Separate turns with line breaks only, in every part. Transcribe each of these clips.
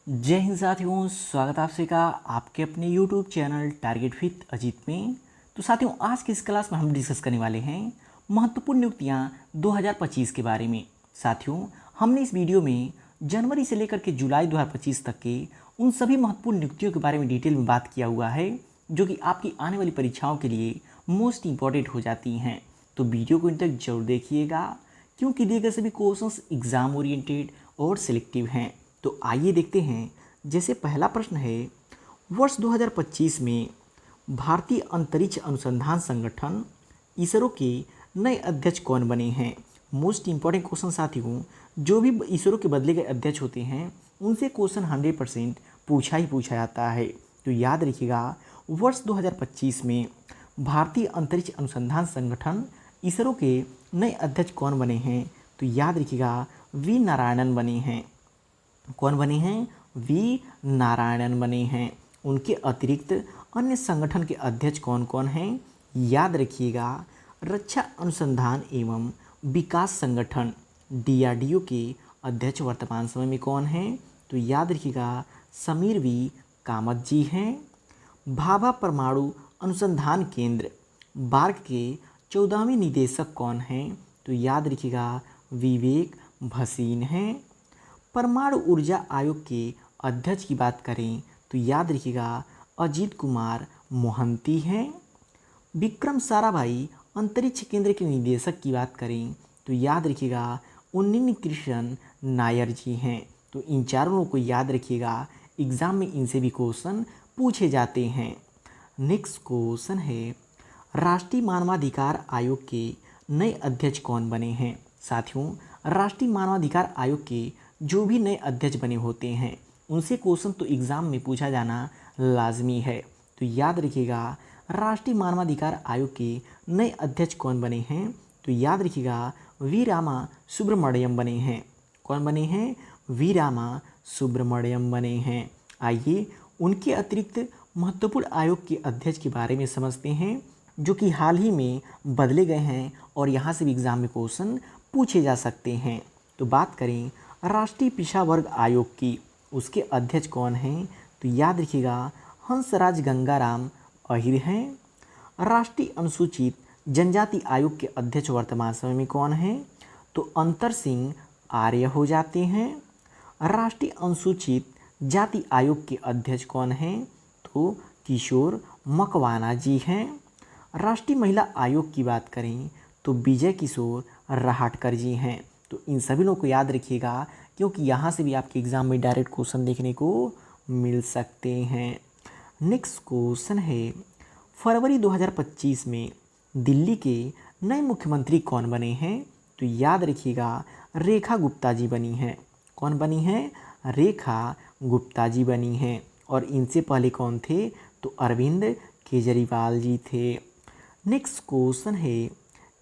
जय हिंद साथियों, स्वागत आपसे का आपके अपने YouTube channel target with Ajit में। तो साथियों, आज की इस क्लास में हम डिस्कस करने वाले हैं महत्वपूर्ण नियुक्तियां 2025 के बारे में। साथियों, हमने इस वीडियो में जनवरी से लेकर के जुलाई 2025 तक के उन सभी महत्वपूर्ण नियुक्तियों के बारे में डिटेल में बात किया हुआ है जो कि आपकी आने वाली परीक्षाओं के लिए मोस्ट इंपॉर्टेंट हो जाती हैं। तो वीडियो को इन तक जरूर देखिएगा क्योंकि दिए गए सभी क्वेश्चंस एग्जाम ओरिएंटेड और सिलेक्टिव हैं। तो आइए देखते हैं। जैसे पहला प्रश्न है, वर्ष 2025 में भारतीय अंतरिक्ष अनुसंधान संगठन इसरो के नए अध्यक्ष कौन बने हैं। मोस्ट इंपॉर्टेंट क्वेश्चन साथियों, जो भी इसरो के बदले गए अध्यक्ष होते हैं उनसे क्वेश्चन 100% पूछा ही पूछा जाता है। तो याद रखिएगा, वर्ष 2025 में भारतीय अंतरिक्ष अनुसंधान संगठन इसरो के नए अध्यक्ष कौन बने हैं। तो याद रखिएगा, वी नारायणन बने हैं। कौन बने हैं? वी नारायणन बने हैं। उनके अतिरिक्त अन्य संगठन के अध्यक्ष कौन कौन हैं? याद रखिएगा, रक्षा अनुसंधान एवं विकास संगठन DRDO के अध्यक्ष वर्तमान समय में कौन हैं? तो याद रखिएगा, समीर वी कामत जी हैं। भाभा परमाणु अनुसंधान केंद्र बार्क के 14वें निदेशक कौन हैं? तो याद रखिएगा, विवेक भसीन हैं। परमाणु ऊर्जा आयोग के अध्यक्ष की बात करें तो याद रखिएगा, अजीत कुमार मोहंती हैं। विक्रम साराभाई अंतरिक्ष केंद्र के निदेशक की बात करें तो याद रखिएगा, उन्नीन कृष्ण नायर जी हैं। तो इन चारों को याद रखिएगा, एग्जाम में इनसे भी क्वेश्चन पूछे जाते हैं। नेक्स्ट क्वेश्चन है, राष्ट्रीय मानवाधिकार आयोग के नए अध्यक्ष कौन बने हैं। साथियों, राष्ट्रीय मानवाधिकार आयोग के जो भी नए अध्यक्ष बने होते हैं उनसे क्वेश्चन तो एग्ज़ाम में पूछा जाना लाजमी है। तो याद रखिएगा, राष्ट्रीय मानवाधिकार आयोग के नए अध्यक्ष कौन बने हैं। तो याद रखिएगा, वी रामा सुब्रमण्यम बने हैं। कौन बने हैं? वी रामा सुब्रमण्यम बने हैं। आइए उनके अतिरिक्त महत्वपूर्ण आयोग के अध्यक्ष के बारे में समझते हैं जो कि हाल ही में बदले गए हैं और यहाँ से भी एग्ज़ाम में क्वेश्चन पूछे जा सकते हैं। तो बात करें राष्ट्रीय पिछड़ा वर्ग आयोग की, उसके अध्यक्ष कौन हैं? तो याद रखिएगा, हंसराज गंगाराम अहिर हैं। राष्ट्रीय अनुसूचित जनजाति आयोग के अध्यक्ष वर्तमान समय में कौन हैं? तो अंतर सिंह आर्य हो जाते हैं। राष्ट्रीय अनुसूचित जाति आयोग के अध्यक्ष कौन हैं? तो किशोर मकवाना जी हैं। राष्ट्रीय महिला आयोग की बात करें तो विजय किशोर राहटकर जी हैं। तो इन सभी लोगों को याद रखिएगा क्योंकि यहाँ से भी आपके एग्ज़ाम में डायरेक्ट क्वेश्चन देखने को मिल सकते हैं। नेक्स्ट क्वेश्चन है, फरवरी 2025 में दिल्ली के नए मुख्यमंत्री कौन बने हैं। तो याद रखिएगा, रेखा गुप्ता जी बनी हैं। कौन बनी हैं? रेखा गुप्ता जी बनी हैं। और इनसे पहले कौन थे? तो अरविंद केजरीवाल जी थे। नेक्स्ट क्वेश्चन है,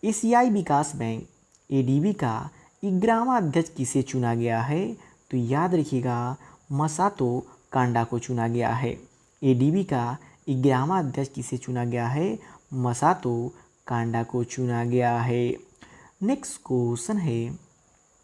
एशियाई विकास बैंक ADB का 11वां अध्यक्ष किसे चुना गया है। तो याद रखिएगा, मसातो कांडा को चुना गया है। ADB का 11वां अध्यक्ष किसे चुना गया है? मसातो कांडा को चुना गया है। नेक्स्ट क्वेश्चन है,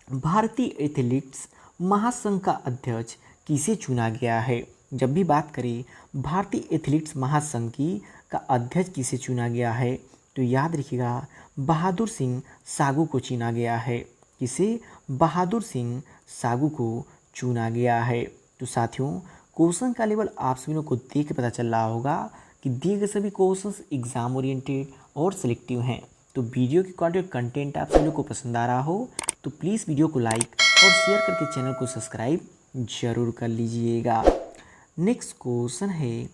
भारतीय एथलीट्स महासंघ का अध्यक्ष किसे चुना गया है। जब भी बात करें भारतीय एथलीट्स महासंघ की का अध्यक्ष किसे चुना गया है तो याद रखिएगा, बहादुर सिंह सागू को चुना गया है। किसे? बहादुर सिंह सागू को चुना गया है। तो साथियों, क्वेश्चन का लेवल आप सभी लोग को देख के पता चल रहा होगा कि दिए गए सभी क्वेश्चंस एग्जाम ओरिएंटेड और सिलेक्टिव हैं। तो वीडियो की क्वालिटी और कंटेंट आप सभी लोग को पसंद आ रहा हो तो प्लीज़ वीडियो को लाइक और शेयर करके चैनल को सब्सक्राइब जरूर कर लीजिएगा। नेक्स्ट क्वेश्चन है,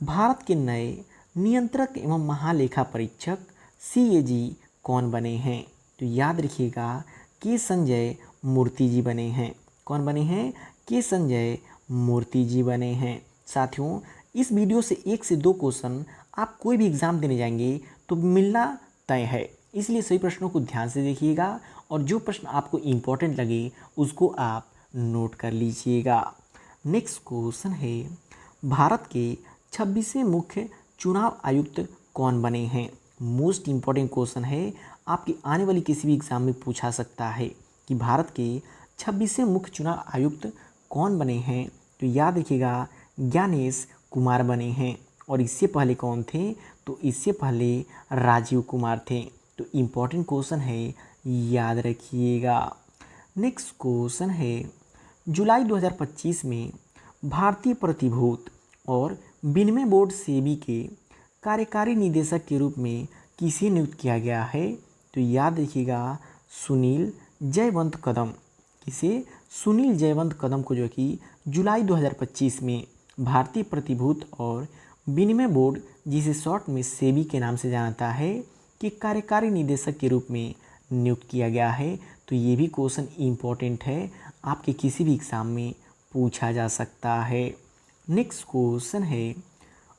भारत के नए नियंत्रक एवं महालेखा परीक्षक CAG कौन बने हैं। तो याद रखिएगा, के संजय मूर्ति जी बने हैं। कौन बने हैं? के संजय मूर्ति जी बने हैं। साथियों, इस वीडियो से 1 से 2 क्वेश्चन आप कोई भी एग्ज़ाम देने जाएंगे तो मिलना तय है, इसलिए सभी प्रश्नों को ध्यान से देखिएगा और जो प्रश्न आपको इम्पोर्टेंट लगे उसको आप नोट कर लीजिएगा। नेक्स्ट क्वेश्चन है, भारत के 26वें मुख्य चुनाव आयुक्त कौन बने हैं। मोस्ट इम्पॉर्टेंट क्वेश्चन है, आपकी आने वाली किसी भी एग्ज़ाम में पूछा सकता है कि भारत के 26वें मुख्य चुनाव आयुक्त कौन बने हैं। तो याद रखिएगा ज्ञानेश कुमार बने हैं। और इससे पहले कौन थे? तो इससे पहले राजीव कुमार थे। तो इम्पोर्टेंट क्वेश्चन है, याद रखिएगा। नेक्स्ट क्वेश्चन है, जुलाई 2025 में भारतीय प्रतिभूत और विनिमय बोर्ड सेबी के कार्यकारी निदेशक के रूप में किसे नियुक्त किया गया है? तो याद रखिएगा सुनील जयवंत कदम। किसे? सुनील जयवंत कदम को जो कि जुलाई 2025 में भारतीय प्रतिभूत और विनिमय बोर्ड, जिसे शॉर्ट में सेबी के नाम से जानता है, कि कार्यकारी निदेशक के रूप में नियुक्त किया गया है। तो ये भी क्वेश्चन इम्पोर्टेंट है, आपके किसी भी एग्ज़ाम में पूछा जा सकता है। नेक्स्ट क्वेश्चन है,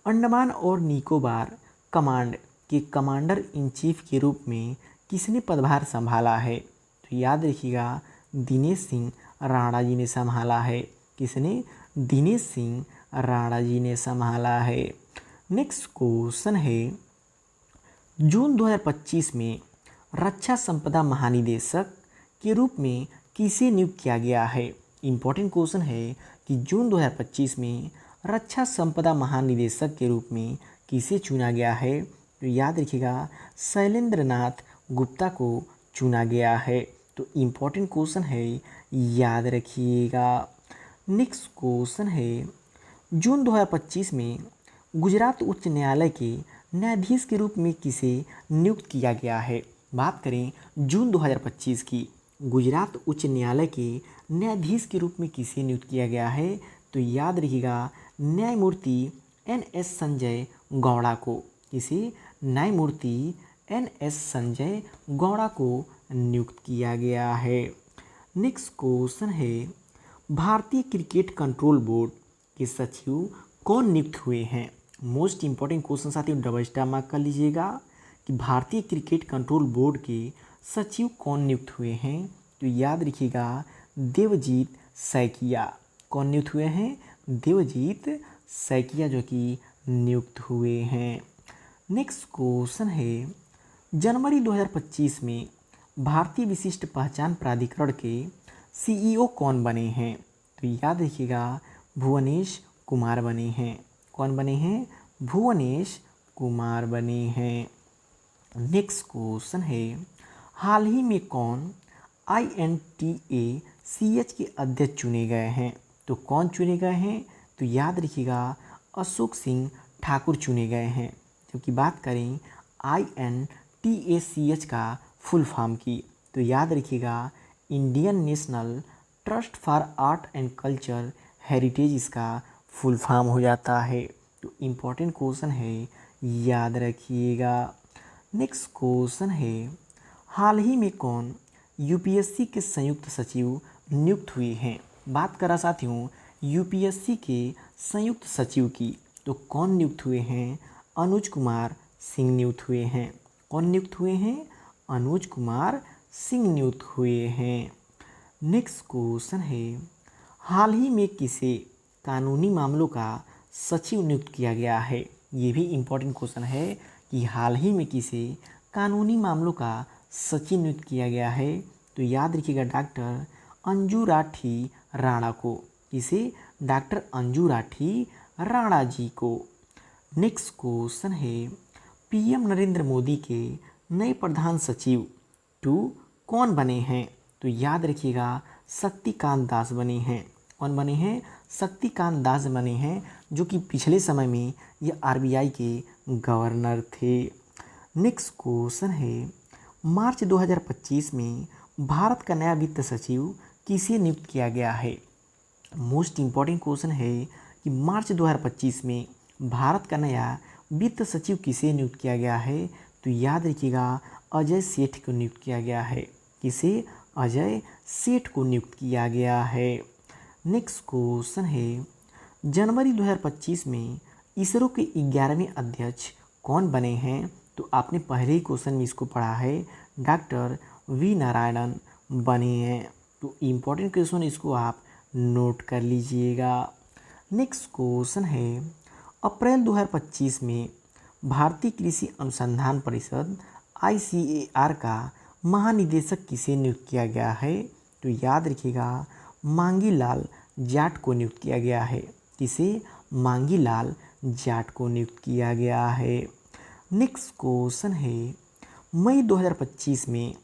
अंडमान और निकोबार कमांड के कमांडर इन चीफ के रूप में किसने पदभार संभाला है? तो याद रखिएगा दिनेश सिंह राणा जी ने संभाला है। किसने? दिनेश सिंह राणा जी ने संभाला है। नेक्स्ट क्वेश्चन है, जून 2025 में रक्षा संपदा महानिदेशक के रूप में किसे नियुक्त किया गया है? इम्पोर्टेंट क्वेश्चन है कि जून 2025 में रक्षा संपदा महानिदेशक के रूप में किसे चुना गया है? तो याद रखिएगा शैलेंद्र नाथ गुप्ता को चुना गया है। तो इम्पोर्टेंट क्वेश्चन है, याद रखिएगा। नेक्स्ट क्वेश्चन है, जून 2025 में गुजरात उच्च न्यायालय के न्यायाधीश के रूप में किसे नियुक्त किया गया है? बात करें जून 2025 की, गुजरात उच्च न्यायालय के न्यायाधीश के रूप में किसे नियुक्त किया गया है? तो याद रखिएगा न्यायमूर्ति NS संजय गौड़ा को। किसे? न्यायमूर्ति NS संजय गौड़ा को नियुक्त किया गया है। नेक्स्ट क्वेश्चन है, भारतीय क्रिकेट कंट्रोल बोर्ड के सचिव कौन नियुक्त हुए हैं? मोस्ट इंपॉर्टेंट क्वेश्चन साथियों, डबल स्टार मार्क कर लीजिएगा कि भारतीय क्रिकेट कंट्रोल बोर्ड के सचिव कौन नियुक्त हुए हैं? तो याद रखिएगा देवजीत सैकिया। कौन नियुक्त हुए हैं? देवजीत सैकिया जो कि नियुक्त हुए हैं। नेक्स्ट क्वेश्चन है, जनवरी 2025 में भारतीय विशिष्ट पहचान प्राधिकरण के CEO कौन बने हैं? तो याद रखिएगा भुवनेश कुमार बने हैं। कौन बने हैं? भुवनेश कुमार बने हैं। नेक्स्ट क्वेश्चन है, हाल ही में कौन INTACH के अध्यक्ष चुने गए हैं? तो कौन चुने गए हैं? तो याद रखिएगा अशोक सिंह ठाकुर चुने गए हैं। जबकि बात करें INTACH का फुल फॉर्म की, तो याद रखिएगा Indian national trust for art and culture heritage इसका फुल फॉर्म हो जाता है। तो इम्पोर्टेंट क्वेश्चन है, याद रखिएगा। नेक्स्ट क्वेश्चन है, हाल ही में कौन UPSC के संयुक्त सचिव नियुक्त हुए हैं? बात करा साथियों UPSC के संयुक्त सचिव की, तो कौन नियुक्त हुए हैं? अनुज कुमार सिंह नियुक्त हुए हैं। कौन नियुक्त हुए हैं? अनुज कुमार सिंह नियुक्त हुए हैं। नेक्स्ट क्वेश्चन है, हाल ही में किसे कानूनी मामलों का सचिव नियुक्त किया गया है? ये भी इम्पोर्टेंट क्वेश्चन है कि हाल ही में किसे कानूनी मामलों का सचिव नियुक्त किया गया है? तो याद रखिएगा डॉक्टर अंजू राठी राणा को। किसे? डॉक्टर अंजू राठी राणा जी को। नेक्स्ट क्वेश्चन है, PM नरेंद्र मोदी के नए प्रधान सचिव 2 कौन बने हैं? तो याद रखिएगा शक्तिकांत दास बने हैं। कौन बने हैं? शक्तिकांत दास बने हैं, जो कि पिछले समय में ये RBI के गवर्नर थे। नेक्स्ट क्वेश्चन है, मार्च 2025 में भारत का नया वित्त सचिव किसे नियुक्त किया गया है? मोस्ट इम्पॉर्टेंट क्वेश्चन है कि मार्च 2025 में भारत का नया वित्त सचिव किसे नियुक्त किया गया है? तो याद रखिएगा अजय सेठ को नियुक्त किया गया है। किसे? अजय सेठ को नियुक्त किया गया है। नेक्स्ट क्वेश्चन है, जनवरी 2025 में इसरो के 11वें अध्यक्ष कौन बने हैं? तो आपने पहले ही क्वेश्चन में इसको पढ़ा है, डॉक्टर V नारायणन बने हैं। तो इम्पोर्टेंट क्वेश्चन, इसको आप नोट कर लीजिएगा। नेक्स्ट क्वेश्चन है, अप्रैल 2025 में भारतीय कृषि अनुसंधान परिषद ICAR का महानिदेशक किसे नियुक्त किया गया है? तो याद रखिएगा मांगी लाल जाट को नियुक्त किया गया है। किसे? मांगी लाल जाट को नियुक्त किया गया है। नेक्स्ट क्वेश्चन है, मई 2025 में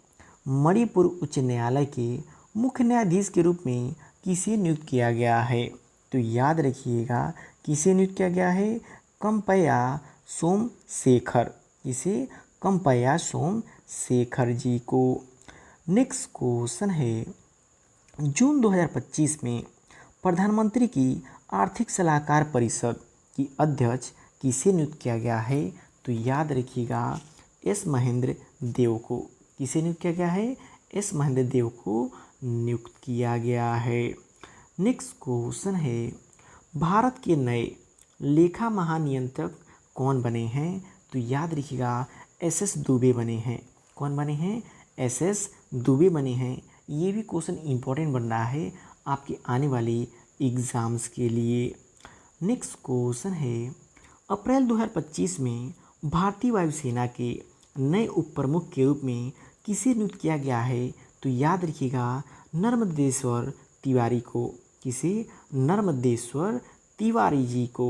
मणिपुर उच्च न्यायालय के मुख्य न्यायाधीश के रूप में किसे नियुक्त किया गया है? तो याद रखिएगा किसे नियुक्त किया गया है? कंपैया सोमशेखर। किसे? कंपैया सोमशेखर जी को। नेक्स्ट क्वेश्चन है, जून 2025 में प्रधानमंत्री की आर्थिक सलाहकार परिषद की अध्यक्ष किसे नियुक्त किया गया है? तो याद रखिएगा एस महेंद्र देव को। किसे नियुक्त किया गया है? एस महेंद्र देव को नियुक्त किया गया है। नेक्स्ट क्वेश्चन है, भारत के नए लेखा महानियंत्रक कौन बने हैं? तो याद रखिएगा एस दुबे बने हैं। कौन बने हैं? एस दुबे बने हैं। ये भी क्वेश्चन इंपॉर्टेंट बन रहा है आपके आने वाले एग्ज़ाम्स के लिए। नेक्स्ट क्वेश्चन है, अप्रैल 2025 में भारतीय वायुसेना के नए उप प्रमुख के रूप में किसे नियुक्त किया गया है? तो याद रखिएगा नर्मदेश्वर तिवारी को। किसे? नर्मदेश्वर तिवारी जी को।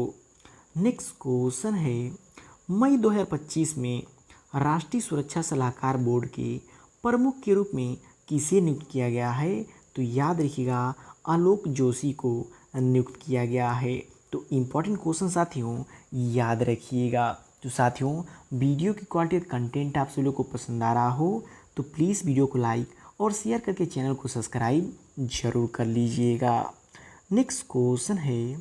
नेक्स्ट क्वेश्चन है, मई 2025 में राष्ट्रीय सुरक्षा सलाहकार बोर्ड के प्रमुख के रूप में किसे नियुक्त किया गया है? तो याद रखिएगा आलोक जोशी को नियुक्त किया गया है। तो इम्पॉर्टेंट क्वेश्चन साथियों याद रखिएगा। तो साथियों वीडियो की क्वालिटी और कंटेंट आप सभी लोग को पसंद आ रहा हो तो प्लीज़ वीडियो को लाइक और शेयर करके चैनल को सब्सक्राइब जरूर कर लीजिएगा। नेक्स्ट क्वेश्चन है,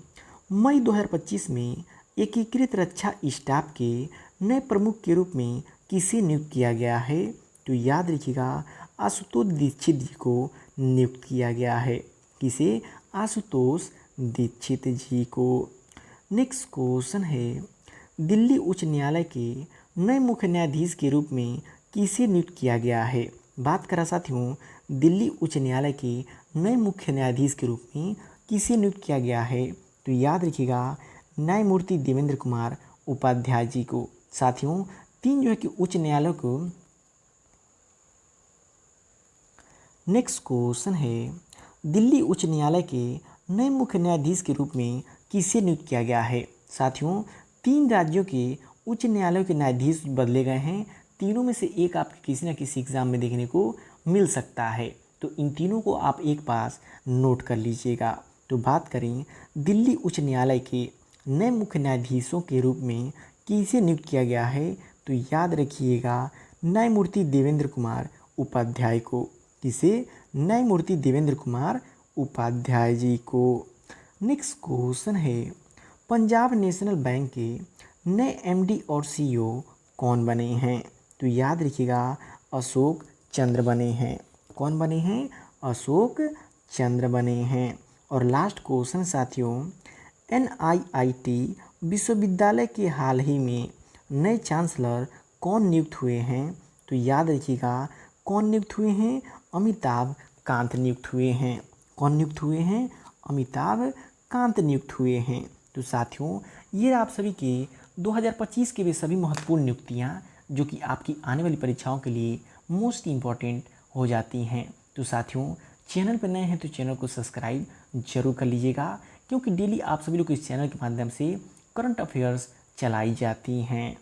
मई 2025 में एकीकृत रक्षा स्टाफ के नए प्रमुख के रूप में किसे नियुक्त किया गया है? तो याद रखिएगा आशुतोष दीक्षित जी को नियुक्त किया गया है। किसे? आशुतोष दीक्षित जी को। नेक्स्ट क्वेश्चन है, दिल्ली उच्च न्यायालय के नए मुख्य न्यायाधीश के रूप में किसे नियुक्त किया गया है? बात करा साथियों दिल्ली उच्च न्यायालय के नए मुख्य न्यायाधीश के रूप में किसे नियुक्त किया गया है? तो याद रखिएगा न्यायमूर्ति देवेंद्र कुमार उपाध्याय जी को। साथियों 3 जो है कि उच्च न्यायालय को। नेक्स्ट क्वेश्चन है, दिल्ली उच्च न्यायालय के नए मुख्य न्यायाधीश के रूप में किसे नियुक्त किया गया है? साथियों 3 राज्यों के उच्च न्यायालयों के न्यायाधीश बदले गए हैं। तीनों में से एक आपके किसी न किसी एग्ज़ाम में देखने को मिल सकता है। तो इन तीनों को आप एक पास नोट कर लीजिएगा। तो बात करें दिल्ली उच्च न्यायालय के नए मुख्य न्यायाधीशों के रूप में किसे नियुक्त किया गया है? तो याद रखिएगा न्यायमूर्ति देवेंद्र कुमार उपाध्याय को। किसे? न्यायमूर्ति देवेंद्र कुमार उपाध्याय जी को। नेक्स्ट क्वेश्चन है, पंजाब नेशनल बैंक के नए एमडी और सीईओ कौन बने हैं? तो याद रखिएगा अशोक चंद्र बने हैं। कौन बने हैं? अशोक चंद्र बने हैं। और लास्ट क्वेश्चन साथियों, एनआईआईटी विश्वविद्यालय के हाल ही में नए चांसलर कौन नियुक्त हुए हैं? तो याद रखिएगा कौन नियुक्त हुए हैं? अमिताभ कांत नियुक्त हुए हैं। कौन नियुक्त हुए हैं? अमिताभ कांत नियुक्त हुए हैं। तो साथियों ये आप सभी के 2025 के वे सभी महत्वपूर्ण नियुक्तियां जो कि आपकी आने वाली परीक्षाओं के लिए मोस्ट इम्पॉर्टेंट हो जाती हैं। तो साथियों चैनल पर नए हैं तो चैनल को सब्सक्राइब जरूर कर लीजिएगा, क्योंकि डेली आप सभी लोग इस चैनल के माध्यम से करंट अफेयर्स चलाई जाती हैं।